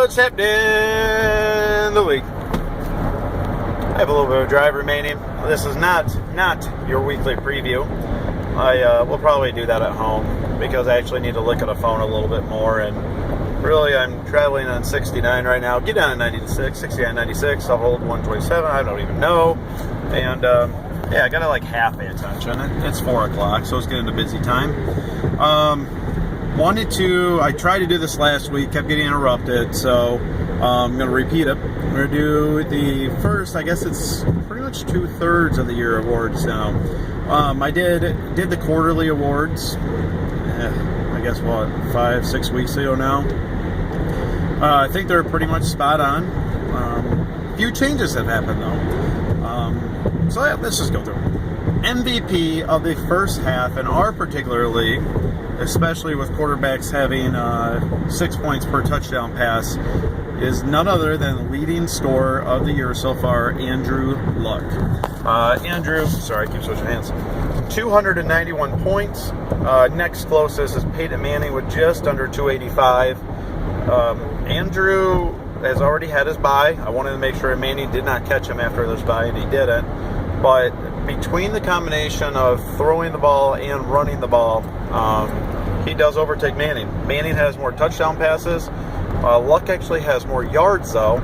What's happening the week? I have a little bit of drive remaining. This is not your weekly preview. I will probably do that at home because I actually need to look at a phone a little bit more. And really, I'm traveling on 69 right now. Get down to 96, 69, 96. I'll hold 127. I don't even know. And yeah, I gotta like half pay attention. It's 4 o'clock, so it's getting a busy time. I tried to do this last week, kept getting interrupted, so I'm going to repeat it. I'm going to do the first, I guess it's pretty much 2/3 of the year awards now. I did the quarterly awards, I guess, 5-6 weeks ago now. I think they're pretty much spot on. A few changes have happened, though. So yeah, let's just go through it. MVP of the first half in our particular league, especially with quarterbacks having 6 points per touchdown pass, is none other than the leading scorer of the year so far, Andrew Luck. Andrew, sorry, I keep switching hands. 291 points. Next closest is Peyton Manning with just under 285. Andrew has already had his bye. I wanted to make sure Manning did not catch him after this bye, and he didn't. But between the combination of throwing the ball and running the ball, he does overtake Manning. Manning has more touchdown passes. Luck actually has more yards, though.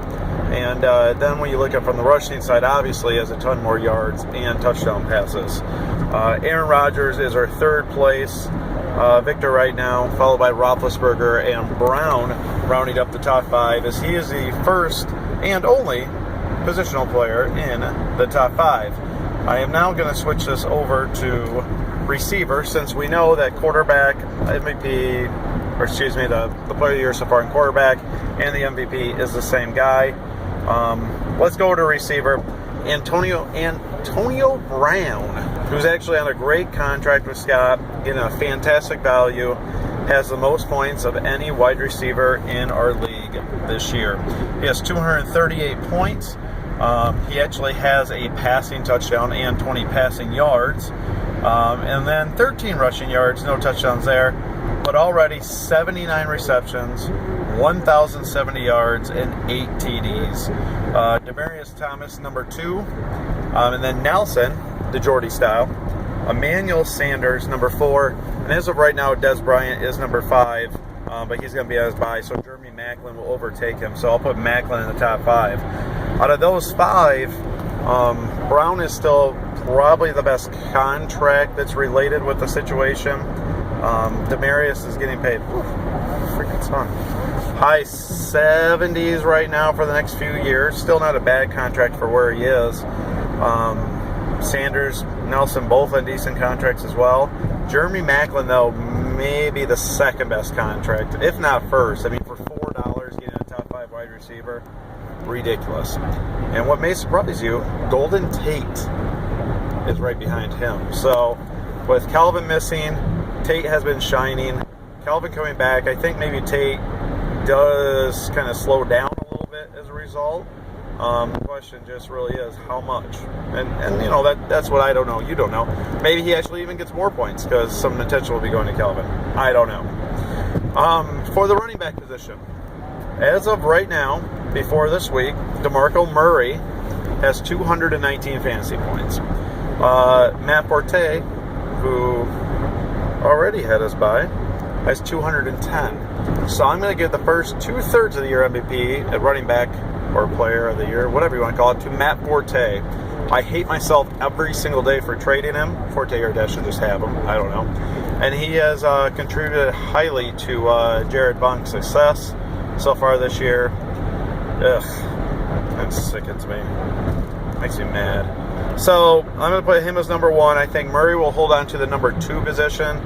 And then when you look at from the rushing side, obviously he has a ton more yards and touchdown passes. Aaron Rodgers is our third place victor right now, followed by Roethlisberger and Brown, rounding up the top 5, as he is the first and only positional player in the top 5. I am now going to switch this over to receiver, since we know that quarterback, MVP, or excuse me, the player of the year so far in quarterback and the MVP is the same guy. Let's go to receiver. Antonio Brown, who's actually on a great contract with Scott, getting a fantastic value, has the most points of any wide receiver in our league this year. He has 238 points. He actually has a passing touchdown and 20 passing yards. And then 13 rushing yards, no touchdowns there. But already 79 receptions, 1,070 yards, and 8 TDs. Demaryius Thomas, number 2. And then Nelson, the Jordy style. Emmanuel Sanders, number 4. And as of right now, Dez Bryant is number 5. But he's going to be on his bye, so Jeremy Maclin will overtake him. So I'll put Maclin in the top 5. Out of those 5, Brown is still probably the best contract that's related with the situation. Demaryius is getting paid, freaking son, high 70s right now for the next few years. Still not a bad contract for where he is. Sanders, Nelson, both on decent contracts as well. Jeremy Maclin, though, maybe the second best contract, if not first. I mean, for $4 getting a top 5 wide receiver, ridiculous. And what may surprise you, Golden Tate is right behind him. So with Calvin missing, Tate has been shining. Calvin coming back, I think maybe Tate does kind of slow down a little bit as a result. The question just really is how much, and you know, that's what I don't know. You don't know. Maybe he actually even gets more points because some attention will be going to Calvin. I don't know. For the running back position, as of right now, before this week, DeMarco Murray has 219 fantasy points. Matt Forte, who already had his bye, has 210. So I'm going to give the first 2/3 of the year MVP at running back, or player of the year, whatever you want to call it, to Matt Forte. I hate myself every single day for trading him. Forte or Dash should just have him. I don't know. And he has contributed highly to Jared Bunk's success so far this year. Ugh, that sickens me. Makes me mad. So I'm going to put him as number 1. I think Murray will hold on to the number 2 position.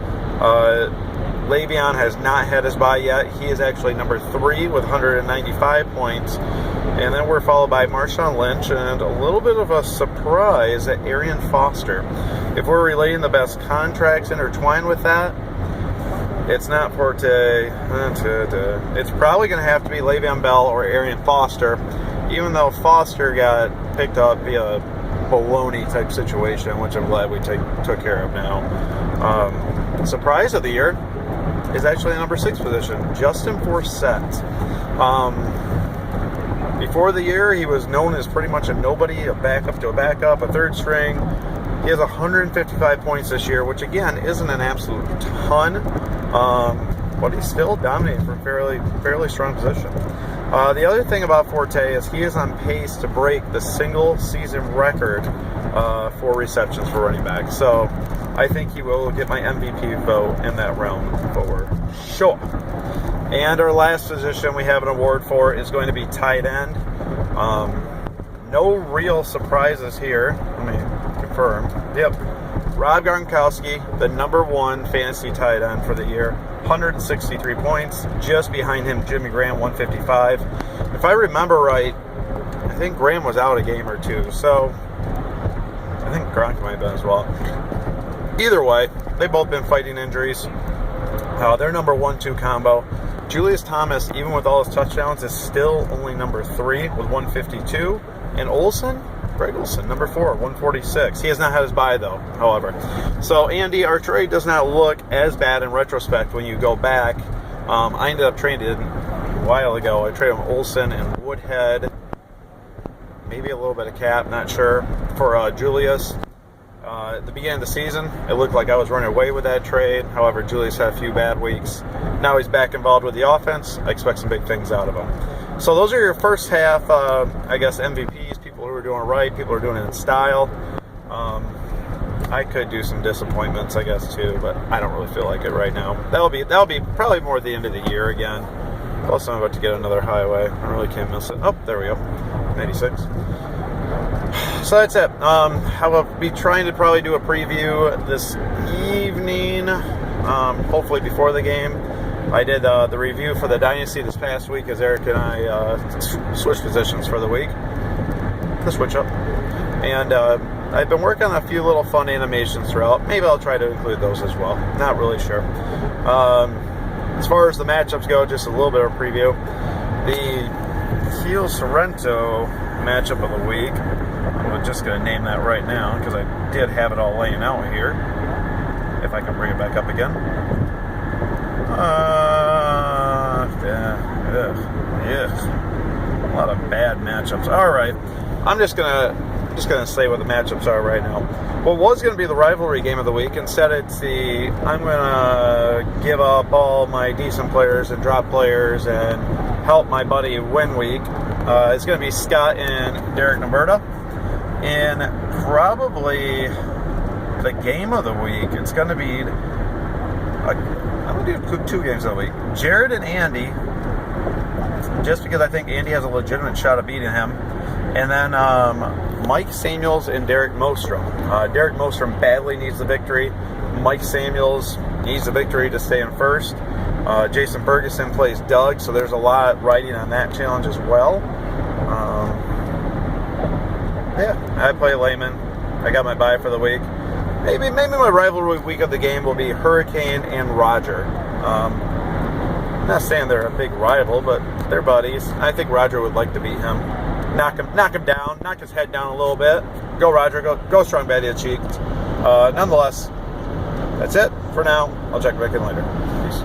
Le'Veon has not had his bye yet. He is actually number 3 with 195 points. And then we're followed by Marshawn Lynch and a little bit of a surprise at Arian Foster. If we're relating the best contracts intertwined with that, it's not Forte. It's probably going to have to be Le'Veon Bell or Arian Foster, even though Foster got picked up via baloney type situation, which I'm glad we took care of now. Surprise of the year is actually the number 6 position, Justin Forsett. Before the year, he was known as pretty much a nobody, a backup to a backup, a third string. He has 155 points this year, which again isn't an absolute ton, but he's still dominating from fairly strong position. The other thing about Forte is he is on pace to break the single season record for receptions for running back. So I think he will get my MVP vote in that realm for sure. And our last position we have an award for is going to be tight end. No real surprises here. Let me confirm. Yep. Rob Gronkowski, the #1 fantasy tight end for the year. 163 points. Just behind him, Jimmy Graham, 155. If I remember right, I think Graham was out a game or two. So I think Gronk might have been as well. Either way, they've both been fighting injuries. Their number 1-2 combo. Julius Thomas, even with all his touchdowns, is still only number 3 with 152. And Greg Olsen, number 4, 146. He has not had his bye, though, however. So, Andy, our trade does not look as bad in retrospect when you go back. I ended up trading a while ago. I traded him Olsen and Woodhead. Maybe a little bit of cap, not sure, for Julius. At the beginning of the season, it looked like I was running away with that trade. However, Julius had a few bad weeks. Now he's back involved with the offense. I expect some big things out of him. So those are your first half, I guess, MVPs, people who are doing it right, people who are doing it in style. I could do some disappointments, I guess, too, but I don't really feel like it right now. That'll be probably more at the end of the year again. Plus, I'm about to get another highway. I really can't miss it. Oh, there we go. 96. So that's it. I will be trying to probably do a preview this evening, hopefully before the game. I did the review for the Dynasty this past week as Eric and I switched positions for the week. The switch up. And I've been working on a few little fun animations throughout. Maybe I'll try to include those as well. Not really sure. As far as the matchups go, just a little bit of a preview. The Kiel Sorrento matchup of the week. I'm just going to name that right now because I did have it all laying out here. If I can bring it back up again. A lot of bad matchups. All right, I'm just gonna say what the matchups are right now. What was going to be the rivalry game of the week, instead it's I'm gonna give up all my decent players and drop players and help my buddy win week. It's going to be Scott and Derek Naberta. And probably the game of the week, it's going to be, I'm going to do 2 games of the week. Jared and Andy, just because I think Andy has a legitimate shot of beating him. And then Mike Samuels and Derek Mostrom. Derek Mostrom badly needs the victory. Mike Samuels needs the victory to stay in first. Jason Ferguson plays Doug, so there's a lot riding on that challenge as well. I play Layman. I got my bye for the week. Maybe my rivalry week of the game will be Hurricane and Roger. I'm not saying they're a big rival, but they're buddies. I think Roger would like to beat him. Knock him down, knock his head down a little bit. Go Roger, go strong bad to the cheeks. Nonetheless, that's it for now. I'll check back in later. Peace.